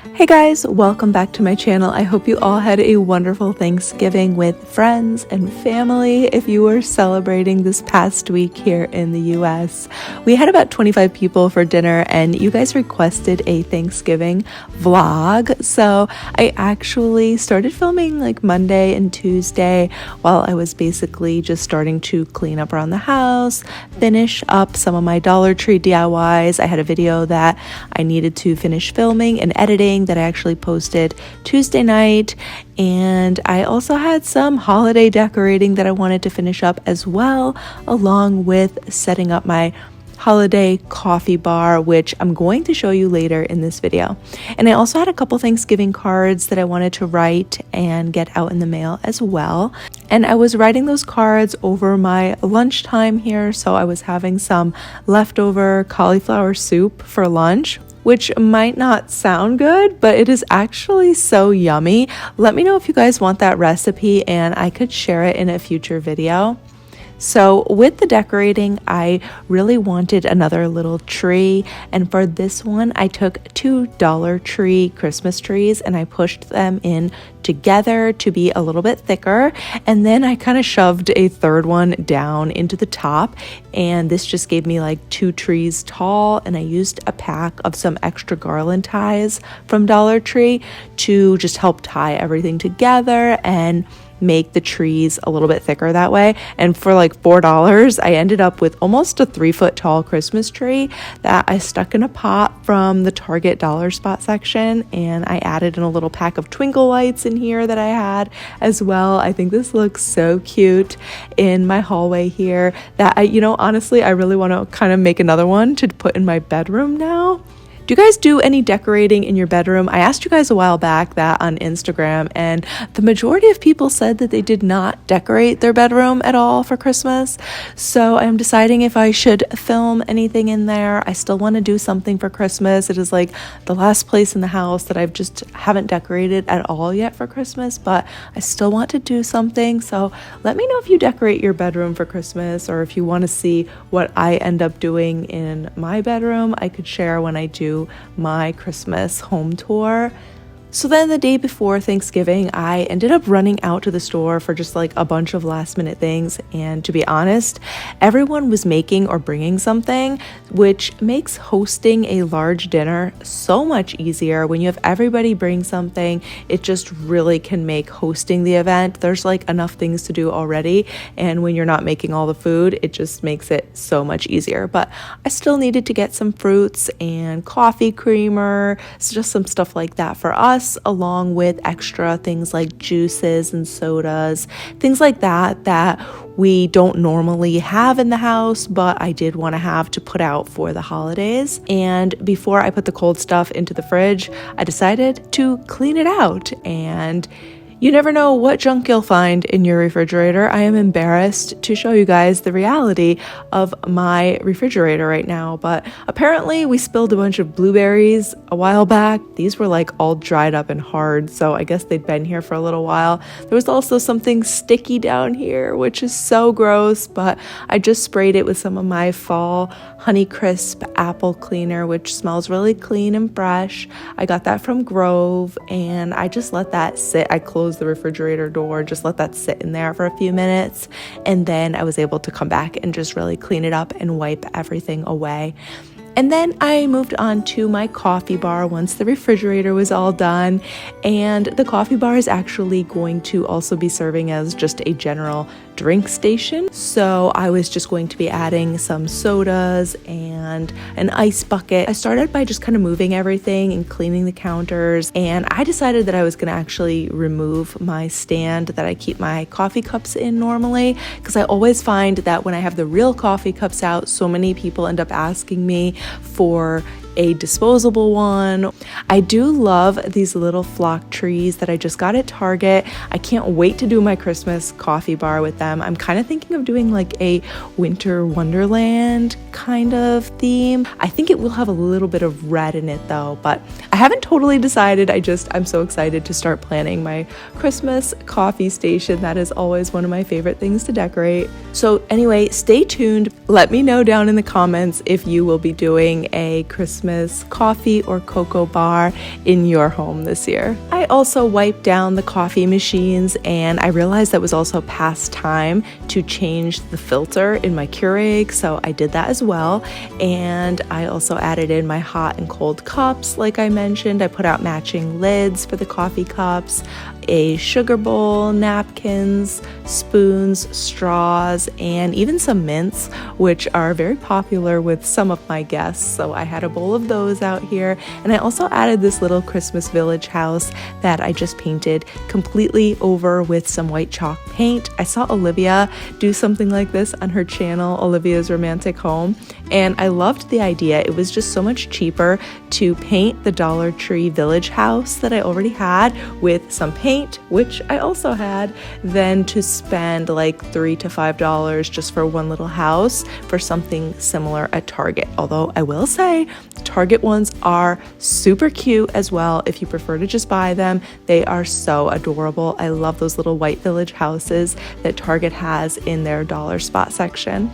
Hey guys, welcome back to my channel. I hope you all had a wonderful Thanksgiving with friends and family. If you were celebrating this past week here in the US, we had about 25 people for dinner and you guys requested a Thanksgiving vlog. So I actually started filming like Monday and Tuesday while I was basically just starting to clean up around the house, finish up some of my Dollar Tree DIYs. I had a video that I needed to finish filming and editing that I actually posted Tuesday night, and I also had some holiday decorating that I wanted to finish up as well, along with setting up my holiday coffee bar, which I'm going to show you later in this video. And I also had a couple Thanksgiving cards that I wanted to write and get out in the mail as well. And I was writing those cards over my lunchtime here, so I was having some leftover cauliflower soup for lunch, which might not sound good, but it is actually so yummy. Let me know if you guys want that recipe and I could share it in a future video. So with the decorating, I really wanted another little tree, and for this one I took two Dollar Tree Christmas trees and I pushed them in together to be a little bit thicker, and then I kind of shoved a third one down into the top, and this just gave me like 2 trees tall. And I used a pack of some extra garland ties from Dollar Tree to just help tie everything together and make the trees a little bit thicker that way. And for like $4, I ended up with almost a 3-foot tall Christmas tree that I stuck in a pot from the Target dollar spot section, and I added in a little pack of twinkle lights in here that I had as well. I think this looks so cute in my hallway here that honestly, I really want to kind of make another one to put in my bedroom now. Do you guys do any decorating in your bedroom? I asked you guys a while back that on Instagram, and the majority of people said that they did not decorate their bedroom at all for Christmas. So I'm deciding if I should film anything in there. I still want to do something for Christmas. It is like the last place in the house that I've just haven't decorated at all yet for Christmas, but I still want to do something. So let me know if you decorate your bedroom for Christmas, or if you want to see what I end up doing in my bedroom. I could share when I do my Christmas home tour. So then the day before Thanksgiving, I ended up running out to the store for just like a bunch of last minute things. And to be honest, everyone was making or bringing something, which makes hosting a large dinner so much easier. When you have everybody bring something, it just really can make hosting the event. There's like enough things to do already. And when you're not making all the food, it just makes it so much easier. But I still needed to get some fruits and coffee creamer, so just some stuff like that for us, along with extra things like juices and sodas, things like that we don't normally have in the house, but I did want to have to put out for the holidays. And before I put the cold stuff into the fridge, I decided to clean it out. And you never know what junk you'll find in your refrigerator. I am embarrassed to show you guys the reality of my refrigerator right now, but apparently we spilled a bunch of blueberries a while back. These were like all dried up and hard, so I guess they'd been here for a little while. There was also something sticky down here, which is so gross, but I just sprayed it with some of my fall Honeycrisp apple cleaner, which smells really clean and fresh. I got that from Grove, and I just let that sit. I closed the refrigerator door, just let that sit in there for a few minutes, and then I was able to come back and just really clean it up and wipe everything away. And then I moved on to my coffee bar once the refrigerator was all done, and the coffee bar is actually going to also be serving as just a general drink station. So I was just going to be adding some sodas and an ice bucket. I started by just kind of moving everything and cleaning the counters, and I decided that I was going to actually remove my stand that I keep my coffee cups in normally, because I always find that when I have the real coffee cups out, so many people end up asking me for a disposable one. I do love these little flock trees that I just got at Target. I can't wait to do my Christmas coffee bar with them. I'm kind of thinking of doing like a winter wonderland kind of theme. I think it will have a little bit of red in it though, but I haven't totally decided. I'm so excited to start planning my Christmas coffee station. That is always one of my favorite things to decorate. So anyway, stay tuned. Let me know down in the comments if you will be doing a Christmas Christmas coffee or cocoa bar in your home this year. I also wiped down the coffee machines, and I realized that was also past time to change the filter in my Keurig, so I did that as well. And I also added in my hot and cold cups, like I mentioned. I put out matching lids for the coffee cups, a sugar bowl, napkins, spoons, straws, and even some mints, which are very popular with some of my guests. So I had a bowl of those out here. And I also added this little Christmas village house that I just painted completely over with some white chalk paint. I saw Olivia do something like this on her channel, Olivia's Romantic Home, and I loved the idea. It was just so much cheaper to paint the Dollar Tree village house that I already had with some paint, which I also had, than to spend like $3 to $5 just for one little house for something similar at Target. Although I will say Target ones are super cute as well. If you prefer to just buy them, they are so adorable. I love those little white village houses that Target has in their dollar spot section.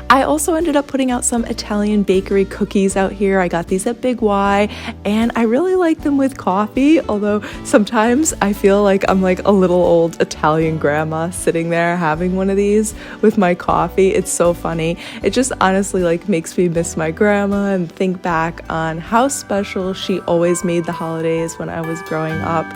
I also ended up putting out some Italian bakery cookies out here. I got these at Big Y, and I really like them with coffee, although sometimes I feel like I'm like a little old Italian grandma sitting there having one of these with my coffee. It's so funny. It just honestly like makes me miss my grandma and think back on how special she always made the holidays when I was growing up.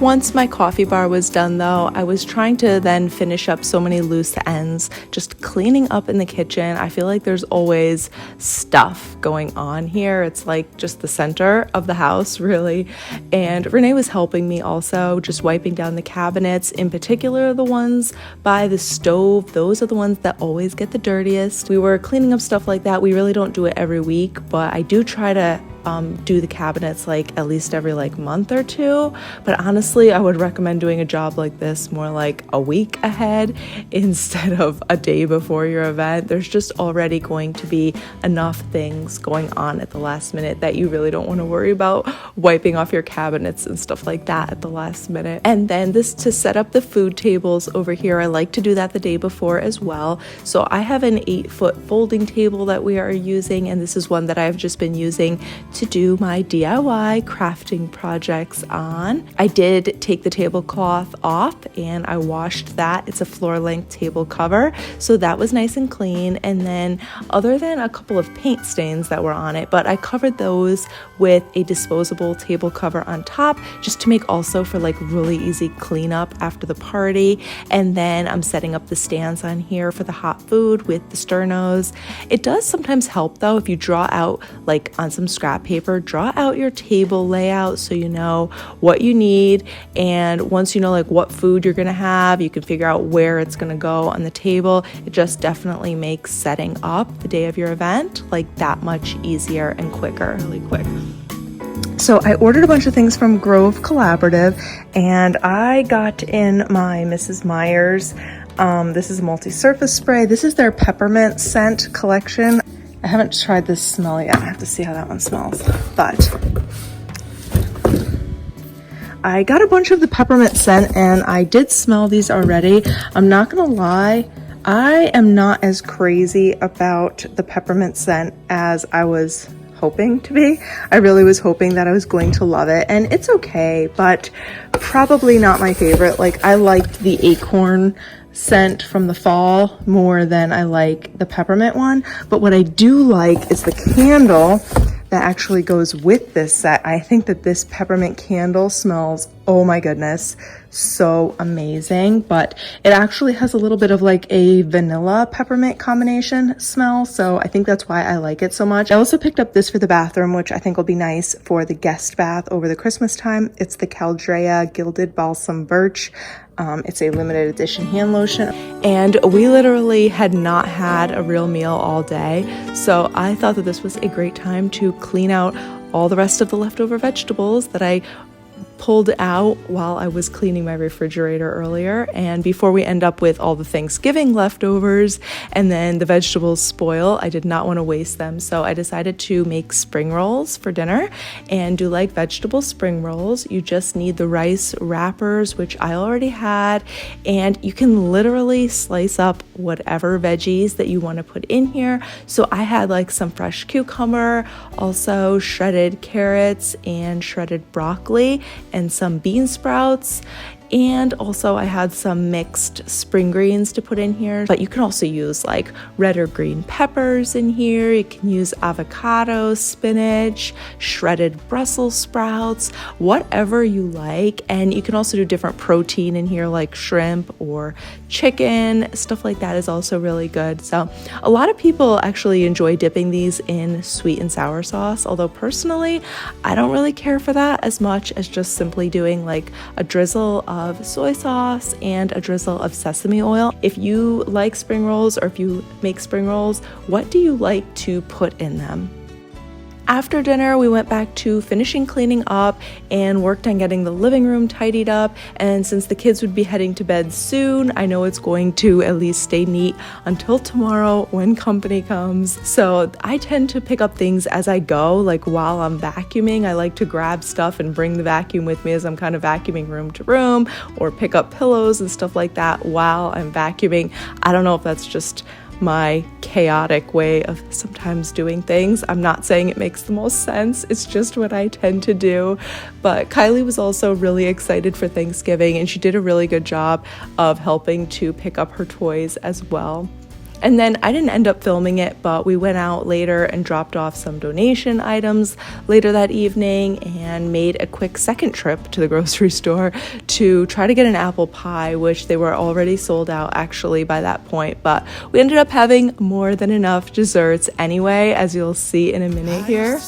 Once my coffee bar was done though, I was trying to then finish up so many loose ends, just cleaning up in the kitchen. I feel like there's always stuff going on here. It's like just the center of the house, really. And Renee was helping me also, just wiping down the cabinets, in particular the ones by the stove. Those are the ones that always get the dirtiest. We were cleaning up stuff like that. We really don't do it every week, but I do try to do the cabinets like at least every like month or two. But honestly, I would recommend doing a job like this more like a week ahead instead of a day before your event. There's just already going to be enough things going on at the last minute that you really don't want to worry about wiping off your cabinets and stuff like that at the last minute. And then this to set up the food tables over here, I like to do that the day before as well. So I have an 8-foot folding table that we are using, and this is one that I've just been using to do my DIY crafting projects on. I did take the tablecloth off and I washed that. It's a floor length table cover, so that was nice and clean. And then other than a couple of paint stains that were on it, but I covered those with a disposable table cover on top just to make also for like really easy cleanup after the party. And then I'm setting up the stands on here for the hot food with the sternos. It does sometimes help though if you draw out like on some scrap paper, draw out your table layout so you know what you need, and once you know like what food you're gonna have, you can figure out where it's gonna go on the table. It just definitely makes setting up the day of your event like that much easier and quicker, really quick. So I ordered a bunch of things from Grove Collaborative, and I got in my Mrs. Meyer's. This is a multi-surface spray. This is their peppermint scent collection. I haven't tried this smell yet. I have to see how that one smells. But I got a bunch of the peppermint scent, and I did smell these already. I'm not gonna lie, I am not as crazy about the peppermint scent as I was hoping to be. I really was hoping that I was going to love it, and it's okay, but probably not my favorite. Like, I liked the acorn scent from the fall more than I like the peppermint one. But what I do like is the candle that actually goes with this set. I think that this peppermint candle smells, oh my goodness, so amazing. But it actually has a little bit of like a vanilla peppermint combination smell, so I think that's why I like it so much. I also picked up this for the bathroom, which I think will be nice for the guest bath over the Christmas time. It's the Caldrea Gilded Balsam Birch. It's a limited edition hand lotion, and we literally had not had a real meal all day, so I thought that this was a great time to clean out all the rest of the leftover vegetables that I pulled out while I was cleaning my refrigerator earlier, and before we end up with all the Thanksgiving leftovers and then the vegetables spoil, I did not want to waste them, so I decided to make spring rolls for dinner and do like vegetable spring rolls. You just need the rice wrappers, which I already had, and you can literally slice up whatever veggies that you want to put in here. So I had like some fresh cucumber, also shredded carrots and shredded broccoli and some bean sprouts. And also I had some mixed spring greens to put in here, but you can also use like red or green peppers in here. You can use avocado, spinach, shredded Brussels sprouts, whatever you like. And you can also do different protein in here like shrimp or chicken. Stuff like that is also really good. So a lot of people actually enjoy dipping these in sweet and sour sauce, although personally I don't really care for that as much as just simply doing like a drizzle of soy sauce and a drizzle of sesame oil. If you like spring rolls, or if you make spring rolls, what do you like to put in them? After dinner, we went back to finishing cleaning up and worked on getting the living room tidied up. And since the kids would be heading to bed soon, I know it's going to at least stay neat until tomorrow when company comes. So I tend to pick up things as I go, like while I'm vacuuming. I like to grab stuff and bring the vacuum with me as I'm kind of vacuuming room to room, or pick up pillows and stuff like that while I'm vacuuming. I don't know if that's just my chaotic way of sometimes doing things. I'm not saying it makes the most sense, it's just what I tend to do. But Kylie was also really excited for Thanksgiving, and she did a really good job of helping to pick up her toys as well. And then I didn't end up filming it, but we went out later and dropped off some donation items later that evening and made a quick second trip to the grocery store to try to get an apple pie, which they were already sold out actually by that point. But we ended up having more than enough desserts anyway, as you'll see in a minute here.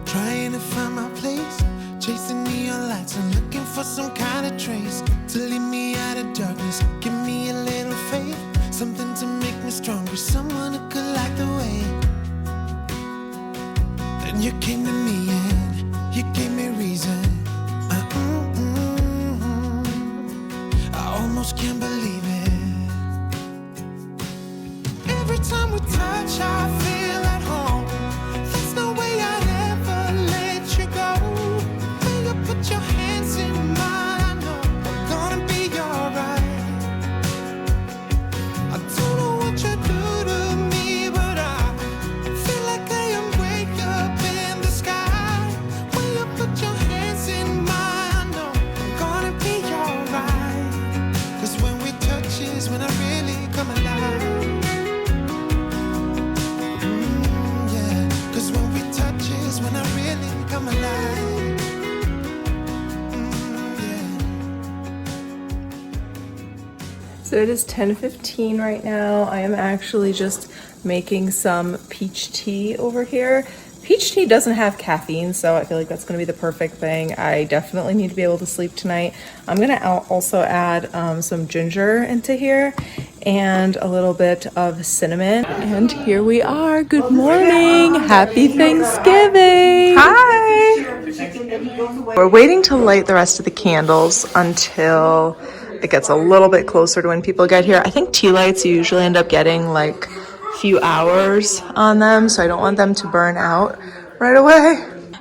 Trying to find my place, chasing neon lights and looking for some kind of trace to lead me out of darkness. Give me a little faith, something to make me stronger, someone who could light the way. Then you came to me and you gave me reason. I almost can't believe it. Every time we touch, I feel at home. There's no way I'd ever let you go. When you put your hands in mine, I know I'm gonna be alright. I don't know what you do to me, but I feel like I am way up in the sky. When you put your hands in mine, I know I'm gonna be alright. 'Cause when we touch is when I really come alive. Yeah, 'cause when we touch is when I really come alive. Yeah. So it is 10:15 right now. I am actually just making some peach tea over here. Peach tea doesn't have caffeine, so I feel like that's going to be the perfect thing. I definitely need to be able to sleep tonight. I'm going to also add some ginger into here and a little bit of cinnamon. And here we are. Good morning. Happy Thanksgiving. Hi. We're waiting to light the rest of the candles until it gets a little bit closer to when people get here. I think tea lights you usually end up getting like a few hours on them, so I don't want them to burn out right away.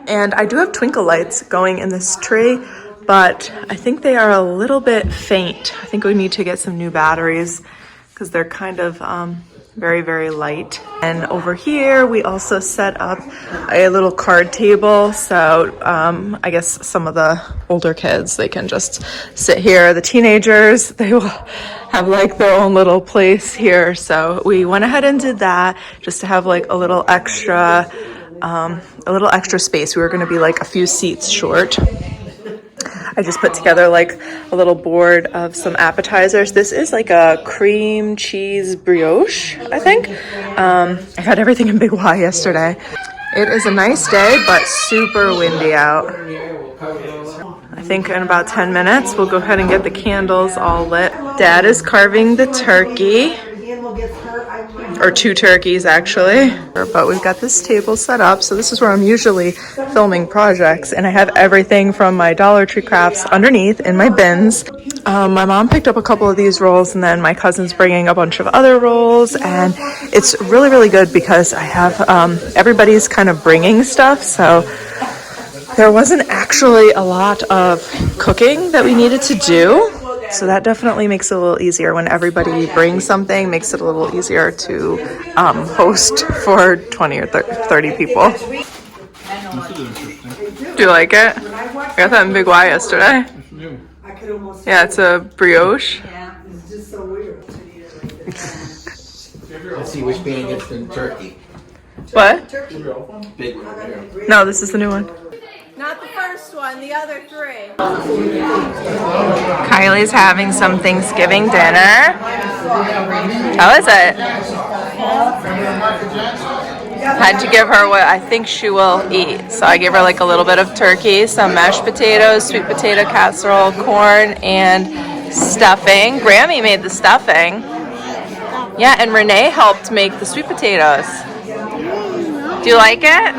And I do have twinkle lights going in this tree, but I think they are a little bit faint. I think we need to get some new batteries because they're kind of very, very light. And over here, we also set up a little card table. So I guess some of the older kids, they can just sit here. The teenagers, they will have like their own little place here. So we went ahead and did that just to have like a little extra space. We were going to be like a few seats short. I just put together like a little board of some appetizers. This is like a cream cheese brioche, I think. I had everything in Big Y yesterday. It is a nice day, but super windy out. I think in about 10 minutes, we'll go ahead and get the candles all lit. Dad is carving the turkey. or 2 turkeys actually. But we've got this table set up, so this is where I'm usually filming projects, and I have everything from my Dollar Tree crafts underneath in my bins. My mom picked up a couple of these rolls, and then my cousin's bringing a bunch of other rolls, and it's really good because I have everybody's kind of bringing stuff, so there wasn't actually a lot of cooking that we needed to do. So that definitely makes it a little easier when everybody brings something, makes it a little easier to host for 20 or 30 people. Do you like it? I got that in Big Y yesterday. Yeah, it's a brioche. Yeah, it's just so weird. Let's see which band gets the turkey. What? Big one there. No, this is the new one. Not the first one, the other 3. Kylie's having some Thanksgiving dinner. How is it? Had to give her what I think she will eat. So I gave her like a little bit of turkey, some mashed potatoes, sweet potato casserole, corn, and stuffing. Grammy made the stuffing. Yeah, and Renee helped make the sweet potatoes. Do you like it?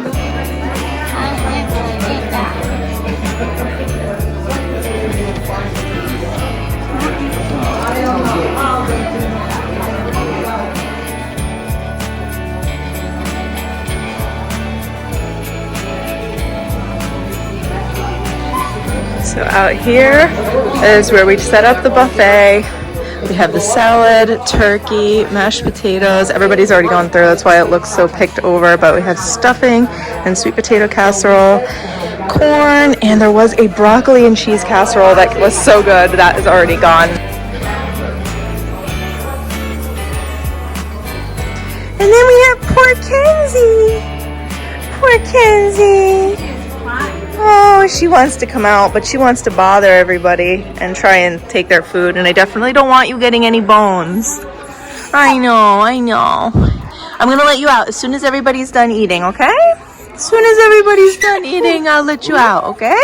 So out here is where we set up the buffet. We have the salad, turkey, mashed potatoes. Everybody's already gone through, that's why it looks so picked over, but we have stuffing and sweet potato casserole, corn, and there was a broccoli and cheese casserole that was so good. That is already gone. And then we have poor Kenzie. Poor Kenzie. Oh, she wants to come out, but she wants to bother everybody and try and take their food, and I definitely don't want you getting any bones. I know. I'm gonna let you out as soon as everybody's done eating, okay? As soon as everybody's done eating, I'll let you out, okay?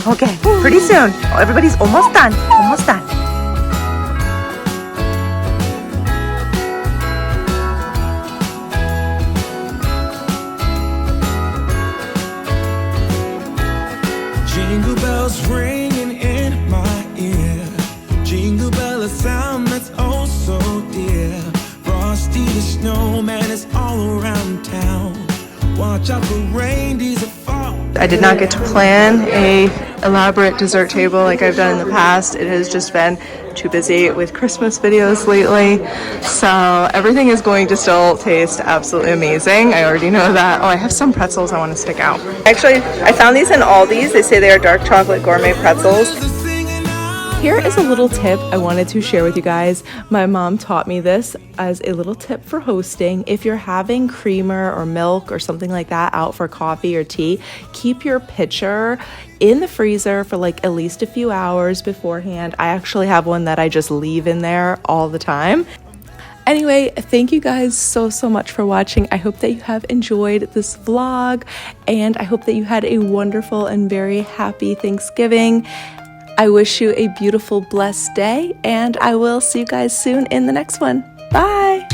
Okay, pretty soon. Oh, everybody's almost done. Almost done. Jingle bells ringing in my ear. Jingle bell, a sound that's oh so dear. Frosty the snowman is all around town. Watch out for reindeers that fall. I did not get to plan a elaborate dessert table like I've done in the past. It has just been too busy with Christmas videos lately. So everything is going to still taste absolutely amazing. I already know that. Oh, I have some pretzels I want to stick out. Actually, I found these in Aldi's. They say they are dark chocolate gourmet pretzels. Here is a little tip I wanted to share with you guys. My mom taught me this as a little tip for hosting. If you're having creamer or milk or something like that out for coffee or tea, keep your pitcher in the freezer for like at least a few hours beforehand. I actually have one that I just leave in there all the time. Anyway, thank you guys so much for watching. I hope that you have enjoyed this vlog, and I hope that you had a wonderful and very happy Thanksgiving. I wish you a beautiful, blessed day, and I will see you guys soon in the next one. Bye!